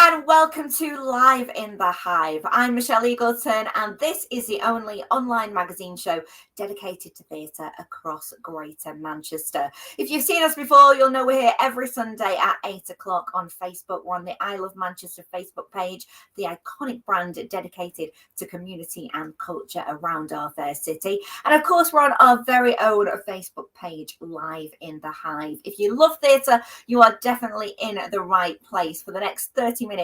and welcome to Live in the Hive. I'm Michelle Eagleton, and this is the only online magazine show dedicated to theatre across Greater Manchester. If you've seen us before, you'll know we're here every Sunday at 8 o'clock on Facebook. We're on the I Love Manchester Facebook page, the iconic brand dedicated to community and culture around our fair city. And of course, we're on our very own Facebook page, Live in the Hive. If you love theatre, you are definitely in the right place. For the next 30 minutes,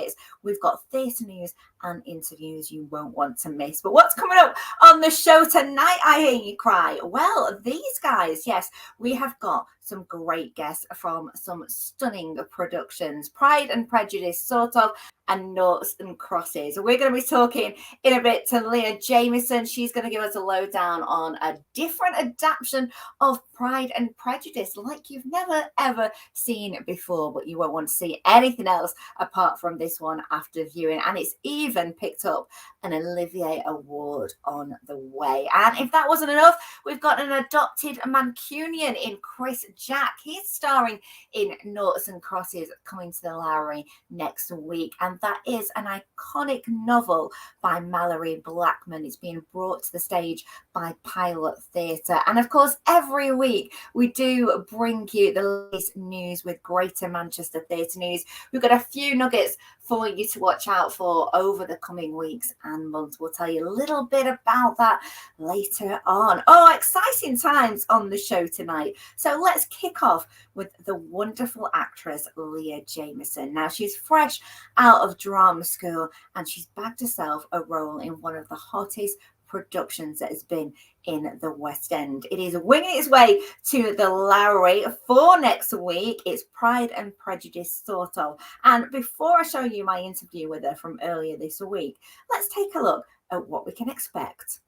we've got theatre news and interviews you won't want to miss. But what's coming up on the show tonight, I hear you cry? Well, these guys, yes, we have got some great guests from some stunning productions. Pride and Prejudice, sort of, and Noughts Crosses. We're going to be talking in a bit to Leah Jamieson. She's going to give us a lowdown on a different adaptation of Pride and Prejudice like you've never ever seen before, but you won't want to see anything else apart from this one after viewing. And it's even picked up an Olivier Award on the way. And if that wasn't enough, we've got an adopted Mancunian in Chris Jack. He's starring in Noughts Crosses, coming to the Lowry next week. And that is an iconic novel by Malorie Blackman. It's being brought to the stage by Pilot Theatre. And of course, every week we do bring you the latest news with Greater Manchester Theatre News. We've got a few nuggets for you to watch out for over the coming weeks and months. We'll tell you a little bit about that later on. Oh, exciting times on the show tonight. So let's kick off with the wonderful actress Leah Jamieson. Now, she's fresh out of drama school and she's bagged herself a role in one of the hottest productions that has been in the West End. It is winging its way to the Lowry for next week. It's Pride and Prejudice, sort of. And before I show you my interview with her from earlier this week, let's take a look at what we can expect.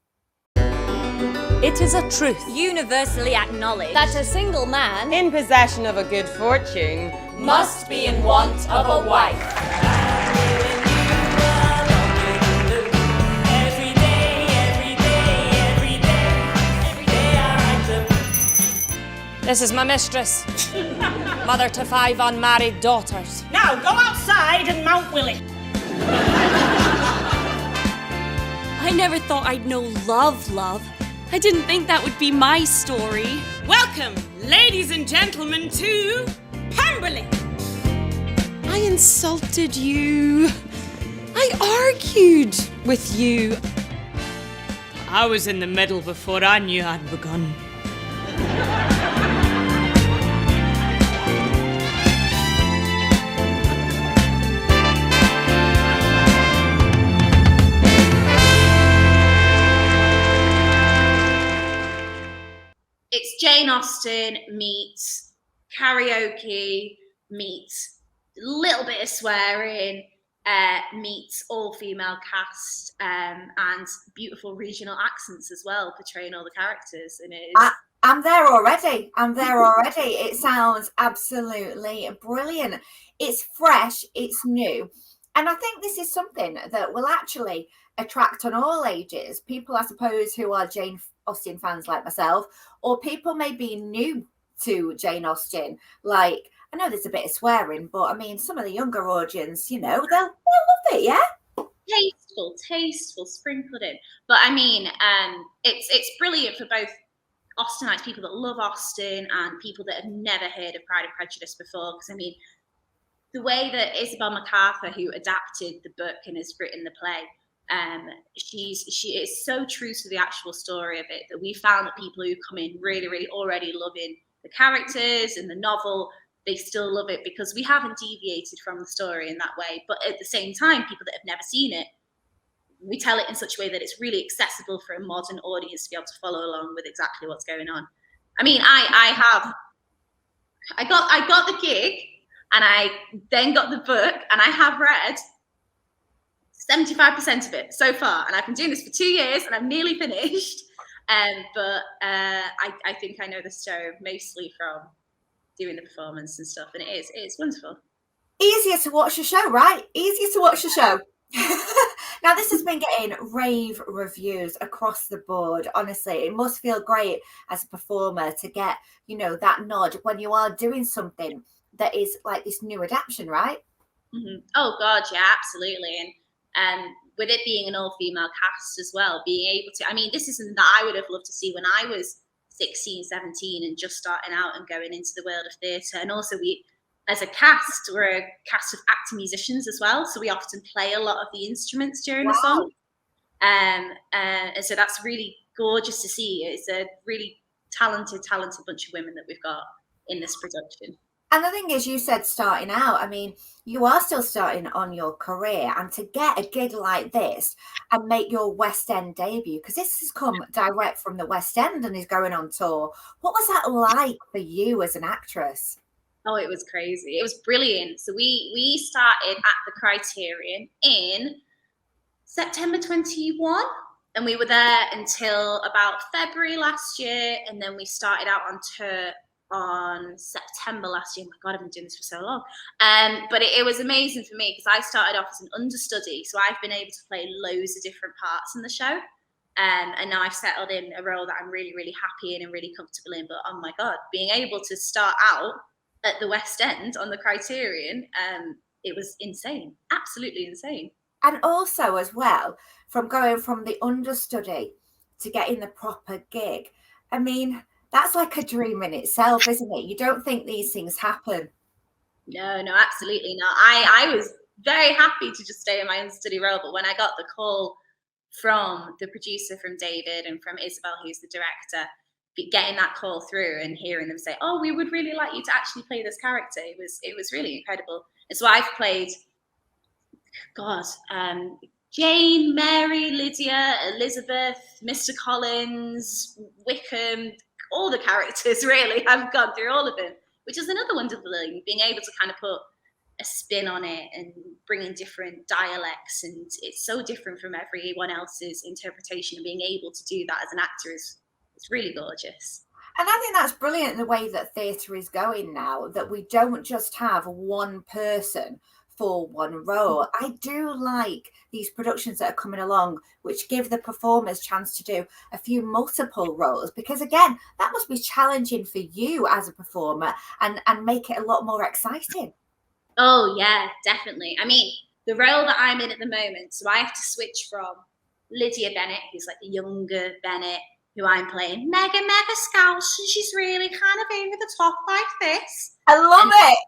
It is a truth universally acknowledged that a single man in possession of a good fortune must be in want of a wife. This is my mistress, mother to 5 unmarried daughters. Now go outside and mount Willie. I never thought I'd know love. I didn't think that would be my story. Welcome, ladies and gentlemen, to Pemberley. I insulted you. I argued with you. I was in the middle before I knew I'd begun. It's Jane Austen meets karaoke, meets a little bit of swearing, meets all-female cast, and beautiful regional accents as well, portraying all the characters. And I'm there already. It sounds absolutely brilliant. It's fresh, it's new. And I think this is something that will actually attract on all ages. People, I suppose, who are Jane Austen fans like myself, or people may be new to Jane Austen. Like, I know there's a bit of swearing, but I mean, some of the younger audience, you know, they'll love it, yeah? Tasteful, sprinkled in. But I mean, it's brilliant for both Austenites, people that love Austen, and people that have never heard of Pride and Prejudice before. Because I mean, the way that Isabel MacArthur, who adapted the book and has written the play, she is so true to the actual story of it that we found that people who come in really already loving the characters and the novel, they still love it because we haven't deviated from the story in that way. But at the same time, people that have never seen it, we tell it in such a way that it's really accessible for a modern audience to be able to follow along with exactly what's going on. I mean, I got the gig and I then got the book and I have read 75% of it so far, and I've been doing this for 2 years and I'm nearly finished. But I think I know the show mostly from doing the performance and stuff, and it's wonderful. Easier to watch the show, right? Easier to watch the show. Now, this has been getting rave reviews across the board. Honestly, it must feel great as a performer to get, you know, that nod when you are doing something that is like this new adaptation, right? Oh God, yeah, absolutely. And with it being an all-female cast as well, being able to, I mean, this is something that I would have loved to see when I was 16, 17 and just starting out and going into the world of theatre. And also we, as a cast, we're a cast of actor musicians as well. So we often play a lot of the instruments during the song. And so that's really gorgeous to see. It's a really talented bunch of women that we've got in this production. And the thing is, you said starting out, I mean, you are still starting on your career, and to get a gig like this and make your West End debut, because this has come direct from the West End and is going on tour. What was that like for you as an actress? Oh, it was crazy. It was brilliant. So we started at the Criterion in September 21, and we were there until about February last year, and then we started out on tour on September last year. Oh my God, I've been doing this for so long. But it was amazing for me because I started off as an understudy, so I've been able to play loads of different parts in the show. And now I've settled in a role that I'm really, really happy in and really comfortable in. But oh my God, being able to start out at the West End on the Criterion, it was insane, absolutely insane. And also as well, from going from the understudy to getting the proper gig, I mean, that's like a dream in itself, isn't it? You don't think these things happen. No, absolutely not. I was very happy to just stay in my understudy role, but when I got the call from the producer, from David, and from Isabel, who's the director, getting that call through and hearing them say, "Oh, we would really like you to actually play this character," it was really incredible. And so I've played, God, Jane, Mary, Lydia, Elizabeth, Mr. Collins, Wickham, all the characters, really. I've gone through all of them, which is another wonderful thing, being able to kind of put a spin on it and bring in different dialects. And it's so different from everyone else's interpretation. And being able to do that as an actor is really gorgeous. And I think that's brilliant, the way that theatre is going now, that we don't just have one person for one role. I do like these productions that are coming along, which give the performers chance to do a few multiple roles, because again, that must be challenging for you as a performer and make it a lot more exciting. Oh yeah, definitely. I mean, the role that I'm in at the moment, so I have to switch from Lydia Bennett, who's like the younger Bennett, who I'm playing, mega scouse, and she's really kind of over the top like this. I love it.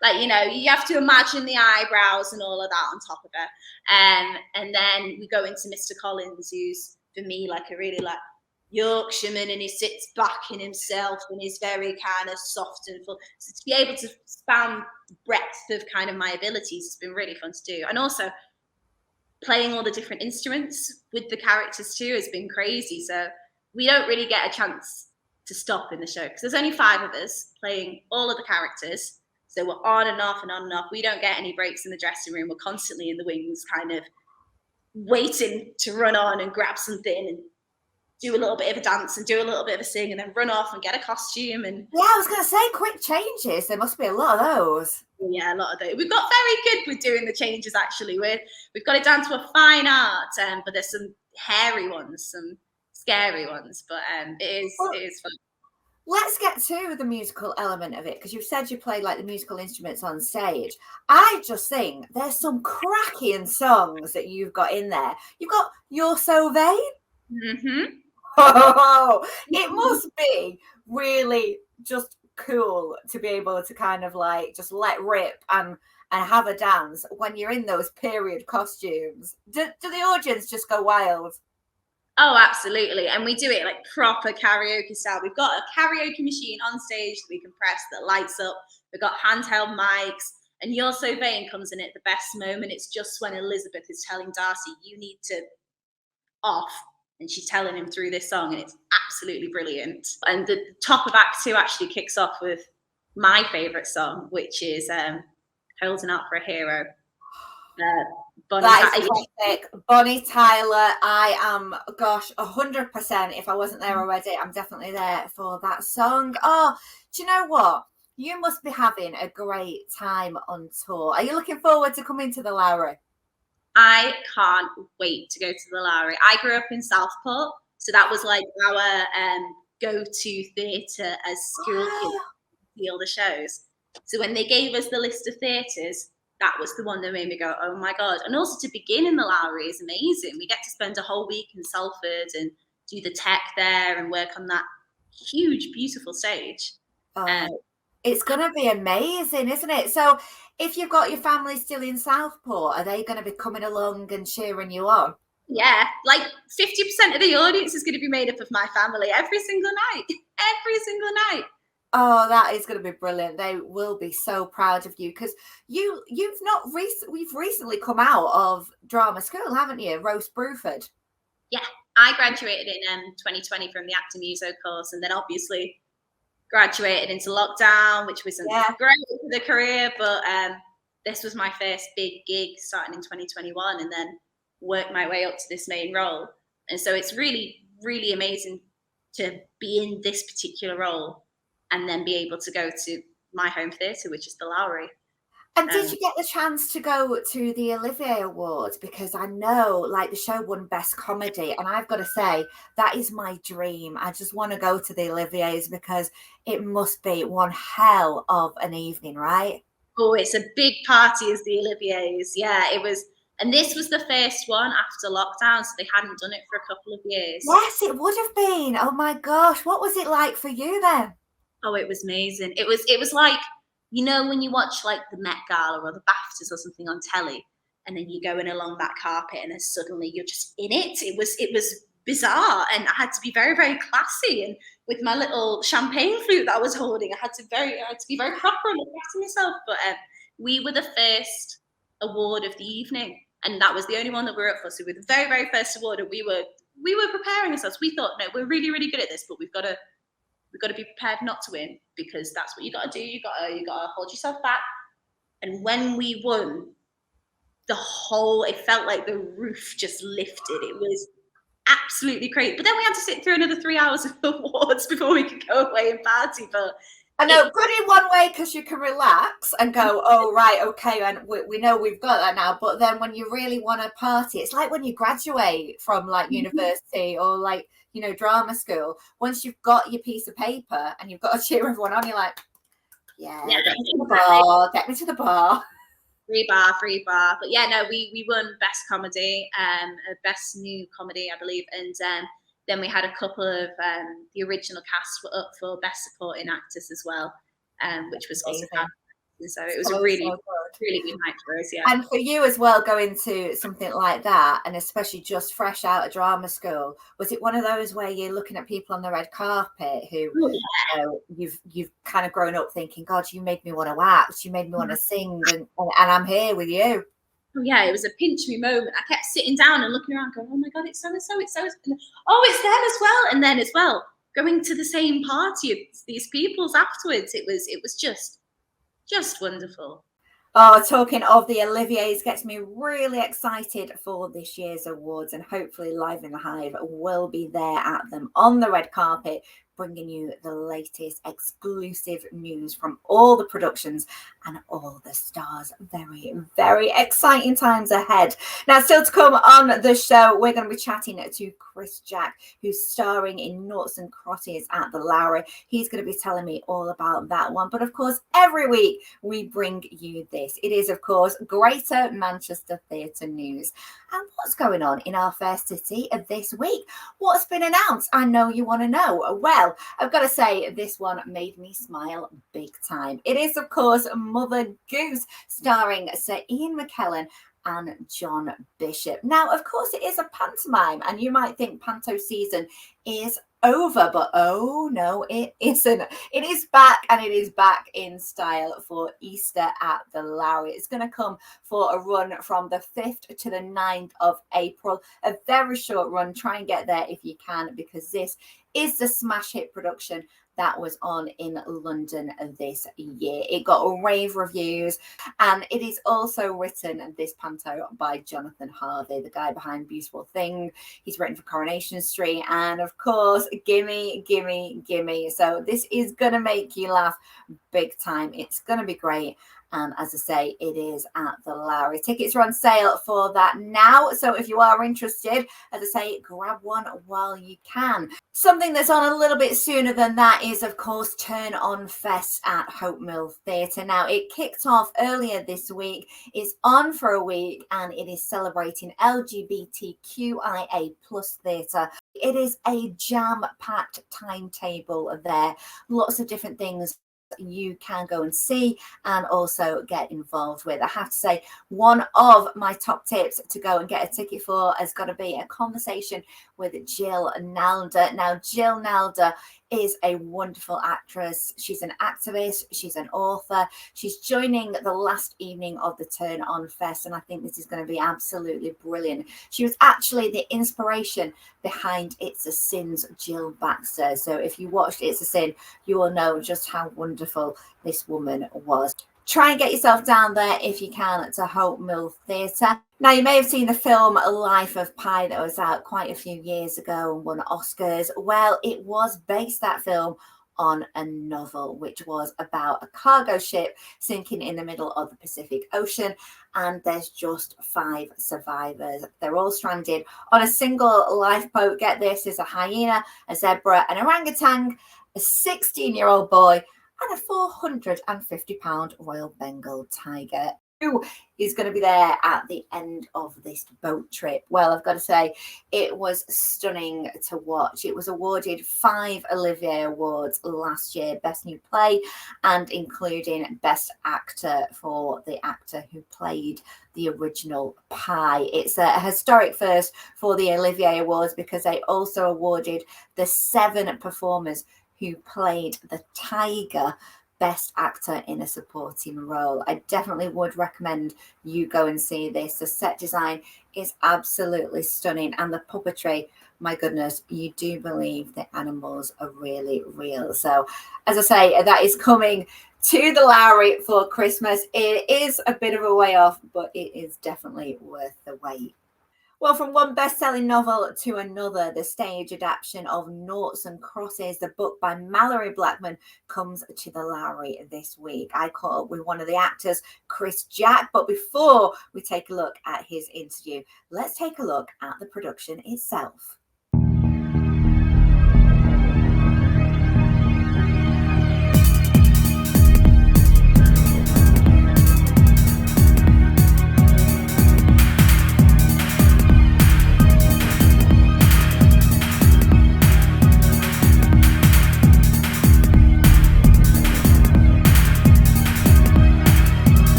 Like, you know, you have to imagine the eyebrows and all of that on top of her. And then we go into Mr. Collins, who's for me like a really like Yorkshireman, and he sits back in himself and is very kind of soft and full. So to be able to span the breadth of kind of my abilities has been really fun to do. And also playing all the different instruments with the characters too has been crazy. So we don't really get a chance to stop in the show because there's only 5 of us playing all of the characters. So we're on and off and on and off. We don't get any breaks in the dressing room. We're constantly in the wings, kind of waiting to run on and grab something and do a little bit of a dance and do a little bit of a sing and then run off and get a costume. And yeah, I was going to say, quick changes. There must be a lot of those. Yeah, a lot of those. We've got very good with doing the changes, actually. We've got it down to a fine art, but there's some hairy ones, some scary ones, but it is fun. Let's get to the musical element of it, because you've said you play like the musical instruments on stage. I just think there's some cracking songs that you've got in there. You've got You're So Vain. Mm-hmm. Oh, it must be really just cool to be able to kind of like just let rip and have a dance when you're in those period costumes. Do the audience just go wild? Oh, absolutely. And we do it like proper karaoke style. We've got a karaoke machine on stage that we can press that lights up. We've got handheld mics. And You're So Vain comes in at the best moment. It's just when Elizabeth is telling Darcy, you need to off. And she's telling him through this song, and it's absolutely brilliant. And the top of Act 2 actually kicks off with my favourite song, which is Holding Out for a Hero. That is classic. Bonnie Tyler. I am, 100%. If I wasn't there already, I'm definitely there for that song. Oh, do you know what? You must be having a great time on tour. Are you looking forward to coming to the Lowry? I can't wait to go to the Lowry. I grew up in Southport, so that was like our go-to theatre as school kids to see all the shows. So when they gave us the list of theatres, that was the one that made me go, oh my God. And also to begin in the Lowry is amazing. We get to spend a whole week in Salford and do the tech there and work on that huge, beautiful stage. It's going to be amazing, isn't it? So if you've got your family still in Southport, are they going to be coming along and cheering you on? Yeah, like 50% of the audience is going to be made up of my family every single night. Every single night. Oh, that is going to be brilliant. They will be so proud of you because we've recently come out of drama school, haven't you? Roast Bruford. Yeah, I graduated in 2020 from the Acting Muso course, and then obviously graduated into lockdown, which wasn't great for the career, but this was my first big gig starting in 2021, and then worked my way up to this main role. And so it's really, really amazing to be in this particular role and then be able to go to my home theatre, which is the Lowry. And did you get the chance to go to the Olivier Awards? Because I know, like, the show won Best Comedy, and I've got to say, that is my dream. I just want to go to the Oliviers because it must be one hell of an evening, right? Oh, it's a big party as the Oliviers. Yeah, it was. And this was the first one after lockdown, so they hadn't done it for a couple of years. Yes, it would have been. Oh my gosh, what was it like for you then? Oh, it was amazing. It was like, you know, when you watch like the Met Gala or the BAFTAs or something on telly, and then you're going along that carpet, and then suddenly you're just in it. It was bizarre, and I had to be very, very classy. And with my little champagne flute that I was holding, I had to be very proper and look after myself. But we were the first award of the evening, and that was the only one that we were up for. So we were the very, very first award, and we were preparing ourselves. We thought, no, we're really, really good at this, but we've got to be prepared not to win, because that's what you got to do. You got to hold yourself back. And when we won, it felt like the roof just lifted. It was absolutely great. But then we had to sit through another 3 hours of awards before we could go away and party. But I know, good in one way because you can relax and go, oh, right, okay, and we know we've got that now. But then when you really want to party, it's like when you graduate from like university or like, you know, drama school. Once you've got your piece of paper and you've got to cheer everyone on, you're like, get me to the bar. Free bar. But yeah, no, we won Best Comedy, Best New Comedy, I believe. And then we had a couple of the original cast were up for Best Supporting Actors as well, which was also fun. So it was a really good night for us, yeah. And for you as well, going to something like that, and especially just fresh out of drama school, was it one of those where you're looking at people on the red carpet who you know, you've kind of grown up thinking, God, you made me want to act, you made me want to sing, and I'm here with you. Oh yeah, it was a pinch me moment. I kept sitting down and looking around, going, "Oh my God, it's so and so, it's so." Oh, it's them as well. And then as well, going to the same party of these people's afterwards, it was just wonderful. Oh, talking of the Oliviers gets me really excited for this year's awards, and hopefully Live in the Hive will be there at them on the red carpet, bringing you the latest exclusive news from all the productions and all the stars. Very, very exciting times ahead. Now, still to come on the show, we're going to be chatting to Chris Jack, who's starring in Noughts Crosses at the Lowry. He's going to be telling me all about that one. But of course, every week we bring you this. It is, of course, Greater Manchester Theatre News. And what's going on in our fair city this week? What's been announced? I know you want to know. Well, I've got to say, this one made me smile big time. It is, of course, Mother Goose, starring Sir Ian McKellen and John Bishop. Now, of course, it is a pantomime, and you might think panto season is over, but oh no, it isn't. It is back, and it is back in style for Easter at the Lowry. It's going to come for a run from the 5th to the 9th of April, a very short run. Try and get there if you can, because this is the smash hit production that was on in London this year. It got rave reviews, and it is also written, this panto, by Jonathan Harvey, the guy behind Beautiful Thing. He's written for Coronation Street and, of course, Gimme, Gimme, Gimme. So this is going to make you laugh big time. It's going to be great. And as I say, it is at the Lowry. Tickets are on sale for that now. So if you are interested, as I say, grab one while you can. Something that's on a little bit sooner than that is, of course, Turn On Fest at Hope Mill Theatre. Now, it kicked off earlier this week. It's on for a week and it is celebrating LGBTQIA plus theatre. It is a jam-packed timetable there. Lots of different things you can go and see and also get involved with. I have to say, one of my top tips to go and get a ticket for has got to be a conversation with Jill Nalder. Now, Jill Nalder is a wonderful actress. She's an activist. She's an author. She's joining the last evening of the Turn On Fest, and I think this is going to be absolutely brilliant. She was actually the inspiration behind It's a Sin's Jill Baxter. So if you watched It's a Sin, you will know just how wonderful this woman was. Try and get yourself down there if you can to Hope Mill Theatre. Now, you may have seen the film Life of Pi that was out quite a few years ago and won Oscars. Well, it was based, that film, on a novel, which was about a cargo ship sinking in the middle of the Pacific Ocean. And there's just 5 survivors. They're all stranded on a single lifeboat. Get this, there's a hyena, a zebra, an orangutan, a 16-year-old boy, and a 450-pound Royal Bengal tiger. Who is going to be there at the end of this boat trip? Well, I've got to say, it was stunning to watch. It was awarded 5 Olivier Awards last year, Best New Play, and including Best Actor for the actor who played the original Pi. It's a historic first for the Olivier Awards because they also awarded the 7 performers who played the tiger Best Actor in a Supporting Role. I definitely would recommend you go and see this. The set design is absolutely stunning, and the puppetry, my goodness, you do believe the animals are really real. So, as I say, that is coming to the Lowry for Christmas. It is a bit of a way off, but it is definitely worth the wait. Well, from one best-selling novel to another, the stage adaptation of Noughts Crosses, the book by Malorie Blackman, comes to the Lowry this week. I caught up with one of the actors, Chris Jack, but before we take a look at his interview, let's take a look at the production itself.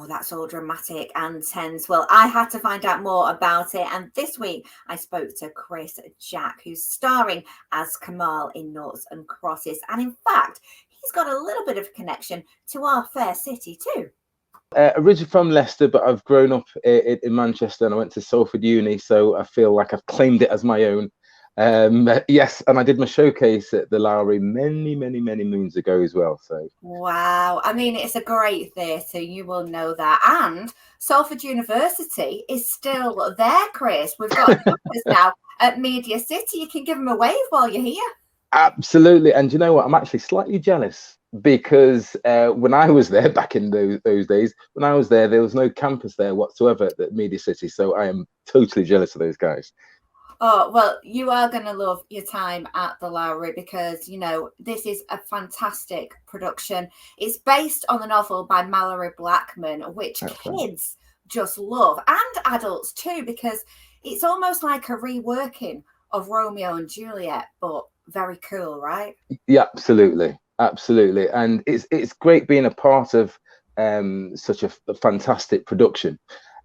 That's all dramatic and tense. Well, I had to find out more about it, and this week I spoke to Chris Jack, who's starring as Kamal in Noughts Crosses, and in fact he's got a little bit of a connection to our fair city too. Originally from Leicester, but I've grown up in Manchester, and I went to Salford Uni, so I feel like I've claimed it as my own. Yes, and I did my showcase at the Lowry many moons ago as well. So wow, I mean, it's a great theatre, you will know that. And Salford University is still there, Chris. We've got campus now at Media City. You can give them a wave while you're here. Absolutely. And you know what, I'm actually slightly jealous because when I was there back in those days, when I was there was no campus there whatsoever at Media City, so I am totally jealous of those guys. Oh, well, you are going to love your time at the Lowry because, you know, this is a fantastic production. It's based on the novel by Malorie Blackman, which kids just love, and adults too, because it's almost like a reworking of Romeo and Juliet, but very cool, right? Yeah, absolutely. And it's great being a part of such a fantastic production.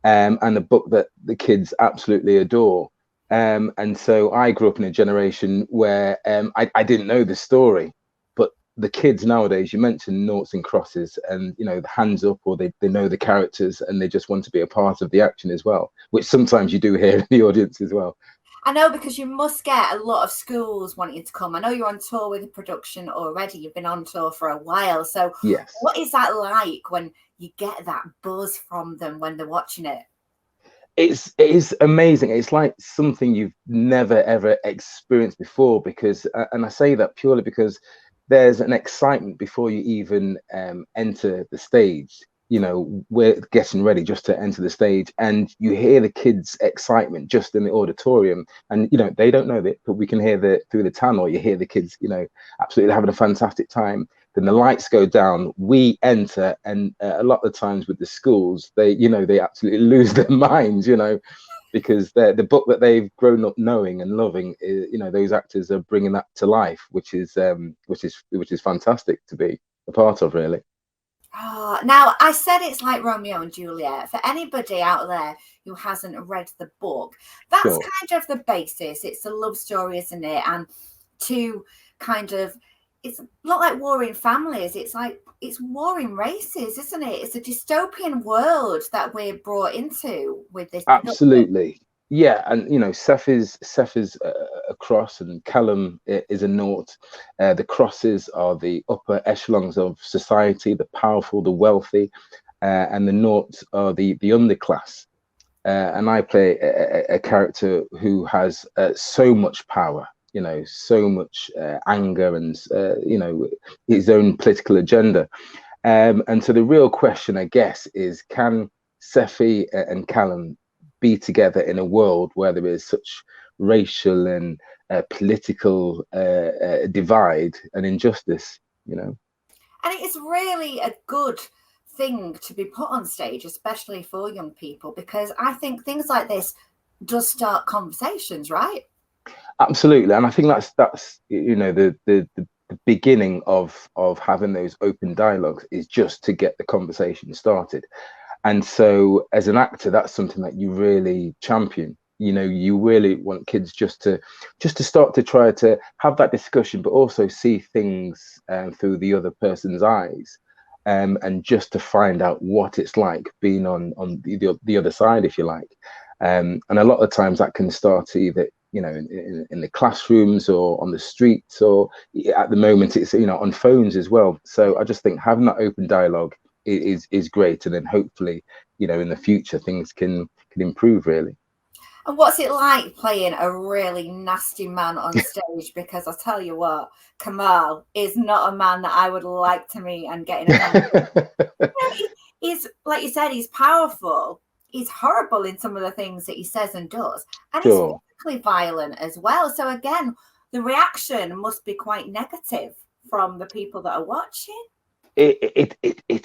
and a book that the kids absolutely adore. And so I grew up in a generation where I didn't know the story, but the kids nowadays, you mentioned Noughts and Crosses, and the hands up, or they know the characters and they just want to be a part of the action as well, which sometimes you do hear in the audience as well. I know, because you must get a lot of schools wanting to come. I know you're on tour with the production already. You've been on tour for a while. So Yes. What is that like when you get that buzz from them when they're watching it? It is amazing. It's like something you've never ever experienced before, because and I say that purely because there's an excitement before you even enter the stage. We're getting ready just to enter the stage, and you hear the kids' excitement just in the auditorium, and they don't know that, but we can hear through the tunnel. You hear the kids absolutely having a fantastic time. Then the lights go down, we enter, and a lot of the times with the schools, they absolutely lose their minds, because the book that they've grown up knowing and loving is, those actors are bringing that to life, which is fantastic to be a part of, really. Oh, now I said it's like Romeo and Juliet. For anybody out there who hasn't read the book, that's Sure. kind of the basis. It's a love story, isn't it? And it's not like warring families. It's like it's warring races, isn't it? It's a dystopian world that we're brought into with this. Absolutely. Yeah, and Seth is a cross, and Callum is a nought. The crosses are the upper echelons of society, the powerful, the wealthy, and the noughts are the underclass. And I play a character who has so much power, so much anger, and his own political agenda. And so the real question, I guess, is, can Sephi and Callum be together in a world where there is such racial and political divide and injustice, And it is really a good thing to be put on stage, especially for young people, because I think things like this does start conversations, right? Absolutely. And I think that's the beginning of having those open dialogues is just to get the conversation started. And so as an actor, that's something that you really champion. You really want kids just to start to try to have that discussion, but also see things through the other person's eyes, and just to find out what it's like being on the other side, if you like. And a lot of times that can start either in the classrooms or on the streets, or at the moment it's on phones as well. So I just think having that open dialogue is great, and then hopefully in the future things can improve, really. And what's it like playing a really nasty man on stage? Because I tell you what, Kamal is not a man that I would like to meet and get in a he's, like you said, he's powerful. He's horrible in some of the things that he says and does, and Sure. He's physically violent as well. So again, the reaction must be quite negative from the people that are watching. It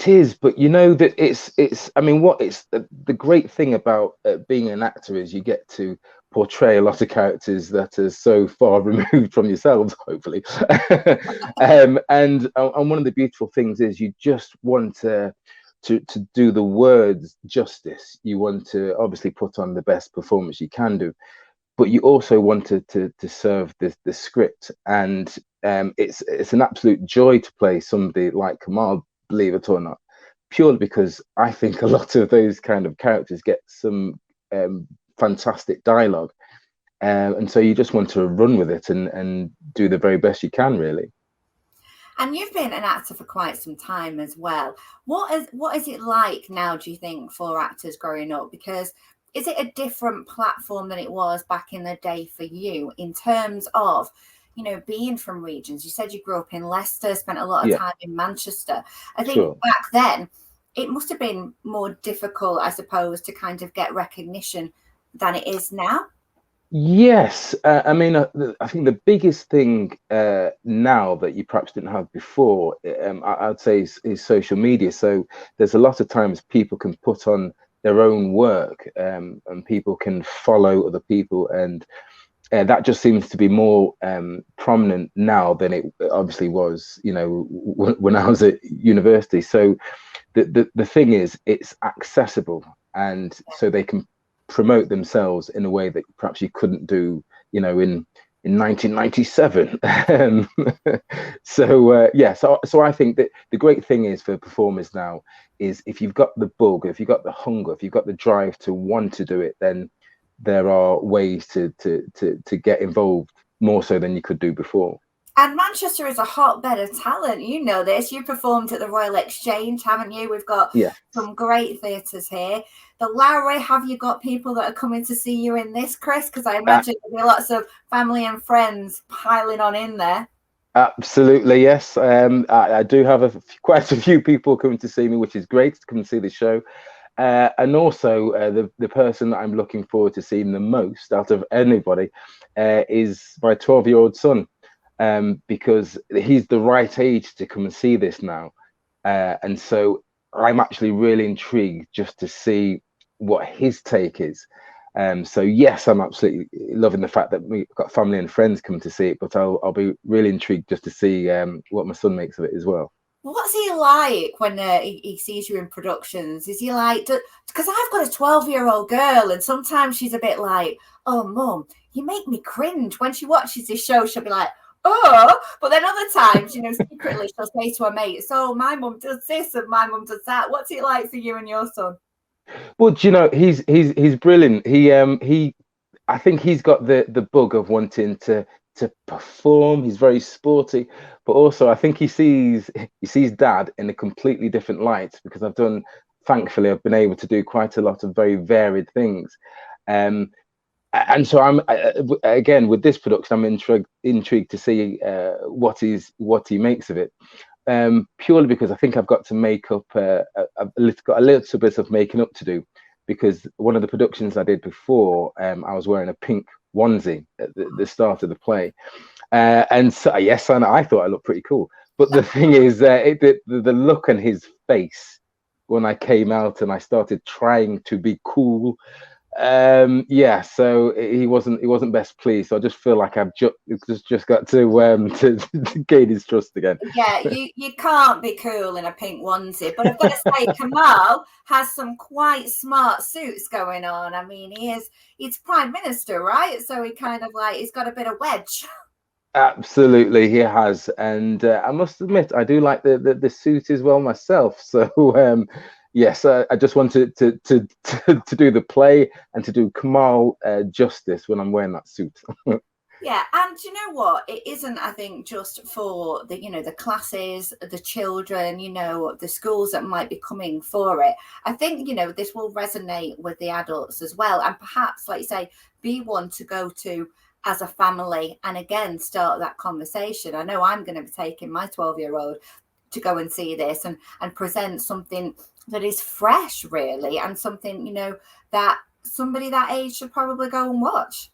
is, but that it's I mean, what it's the great thing about being an actor is you get to portray a lot of characters that are so far removed from yourselves, hopefully. And one of the beautiful things is you just want to do the words justice. You want to obviously put on the best performance you can do, but you also want to serve the script. And it's an absolute joy to play somebody like Kamal, believe it or not, purely because I think a lot of those kind of characters get some fantastic dialogue, and so you just want to run with it and do the very best you can, really. And you've been an actor for quite some time as well. What is it like now, do you think, for actors growing up? Because is it a different platform than it was back in the day for you in terms of, being from regions? You said you grew up in Leicester, spent a lot of time in Manchester. I think back then it must have been more difficult, I suppose, to kind of get recognition than it is now. Yes, I mean, I think the biggest thing now that you perhaps didn't have before, I'd say, is social media. So there's a lot of times people can put on their own work, and people can follow other people, and that just seems to be more prominent now than it obviously was, when I was at university. So the thing is, it's accessible. and so they can promote themselves in a way that perhaps you couldn't do, you know, in 1997. So I think that the great thing is for performers now is if you've got the bug, if you've got the hunger, if you've got the drive to want to do it, then there are ways to get involved more so than you could do before. And Manchester is a hotbed of talent. You know this. You performed at the Royal Exchange, haven't you? We've got some great theatres here. The Lowry, have you got people that are coming to see you in this, Chris? Because I imagine there'll be lots of family and friends piling on in there. Absolutely, yes. I do have quite a few people coming to see me, which is great to come and see the show. And also the person that I'm looking forward to seeing the most out of anybody is my 12-year-old son. Because he's the right age to come and see this now. And so I'm actually really intrigued just to see what his take is. So yes, I'm absolutely loving the fact that we've got family and friends coming to see it, but I'll be really intrigued just to see what my son makes of it as well. What's he like when he sees you in productions? Is he like, because I've got a 12-year-old girl and sometimes she's a bit like, oh, Mum, you make me cringe. When she watches this show, she'll be like, oh, but then other times, you know, secretly she'll say to her mate, so my mum does this and my mum does that. What's it like for you and your son? Well, do you know, he's brilliant. I think he's got the bug of wanting to perform. He's very sporty, but also I think he sees Dad in a completely different light, because thankfully I've been able to do quite a lot of very varied things. And so I'm again with this production, I'm intrigued to see what he makes of it. Purely because I think I've got to make up got a little bit of making up to do, because one of the productions I did before, I was wearing a pink onesie at the start of the play, and so yes, and I thought I looked pretty cool. But the thing is, the look on his face when I came out and I started trying to be cool. So he wasn't best pleased. So I just feel like I've just got to gain his trust again. Yeah, you can't be cool in a pink onesie, but I've got to say, Kamal has some quite smart suits going on. I mean, he's Prime Minister, right? So he kind of like, he's got a bit of wedge. Absolutely, he has, and I must admit, I do like the suit as well myself. So yes, I just wanted to do the play and to do Kamal justice when I'm wearing that suit. Yeah, and you know what? It isn't, I think, just for the classes, the children, the schools that might be coming for it. I think, this will resonate with the adults as well, and perhaps, like you say, be one to go to as a family, and again start that conversation. I know I'm going to be taking my 12-year-old to go and see this and present something that is fresh, really, and something that somebody that age should probably go and watch.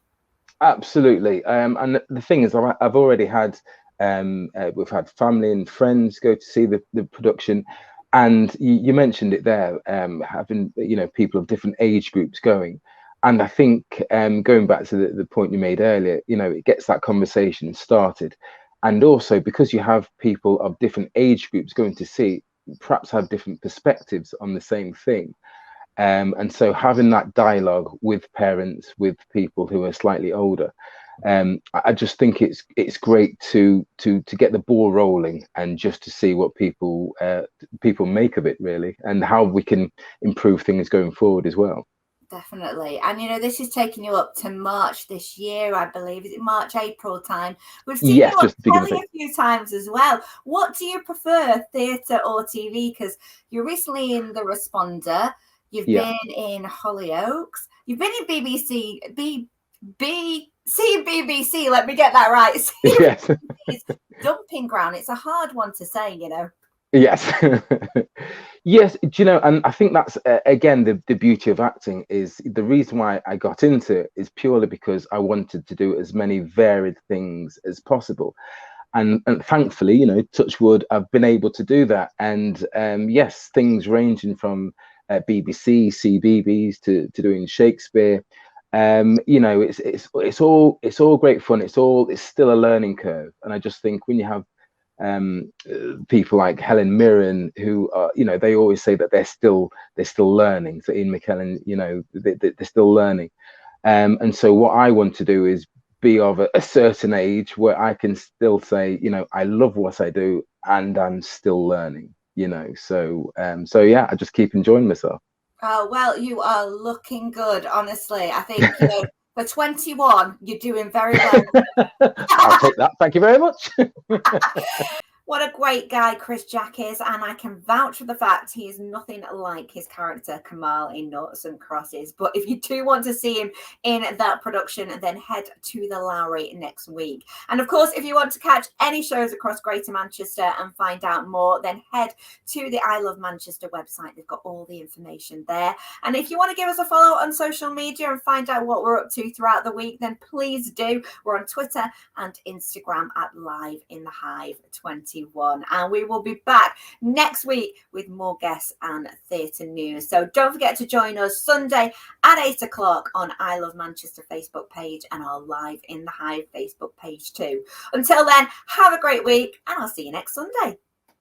Absolutely. And the thing is, I've already had we've had family and friends go to see the production, and you mentioned it there, having people of different age groups going. And I think going back to the point you made earlier, it gets that conversation started. And also because you have people of different age groups going to see, perhaps have different perspectives on the same thing. And so having that dialogue with parents, with people who are slightly older, I just think it's great to get the ball rolling and just to see what people make of it, really, and how we can improve things going forward as well. Definitely. And this is taking you up to March this year, I believe. Is it March, April time? We've seen you on telly a few times as well. What do you prefer, theatre or TV? Because you're recently in The Responder, you've been in Hollyoaks, you've been in BBC, BBC, let me get that right. Yes. Dumping ground. It's a hard one to say, Yes. Yes, and I think that's again the beauty of acting. Is the reason why I got into it is purely because I wanted to do as many varied things as possible, and thankfully, touch wood, I've been able to do that. And yes, things ranging from BBC, CBeebies to doing Shakespeare. It's all great fun. It's still a learning curve, and I just think when you have people like Helen Mirren, who are, you know, they always say that they're still learning. So Ian McKellen, you know, they're still learning. And so what I want to do is be of a certain age where I can still say, you know, I love what I do and I'm still learning, you know. So yeah, I just keep enjoying myself. Oh, well, you are looking good, honestly. I think, you know, for 21, you're doing very well. I'll take that. Thank you very much. What a great guy Chris Jack is, and I can vouch for the fact he is nothing like his character Kamal in Noughts Crosses. But if you do want to see him in that production, then head to the Lowry next week. And of course, if you want to catch any shows across Greater Manchester and find out more, then head to the I Love Manchester website. They've got all the information there. And if you want to give us a follow on social media and find out what we're up to throughout the week, then please do. We're on Twitter and Instagram at Live in the Hive 21. And we will be back next week with more guests and theatre news. So don't forget to join us Sunday at 8 o'clock on I Love Manchester Facebook page and our Live in the Hive Facebook page too. Until then, have a great week and I'll see you next Sunday.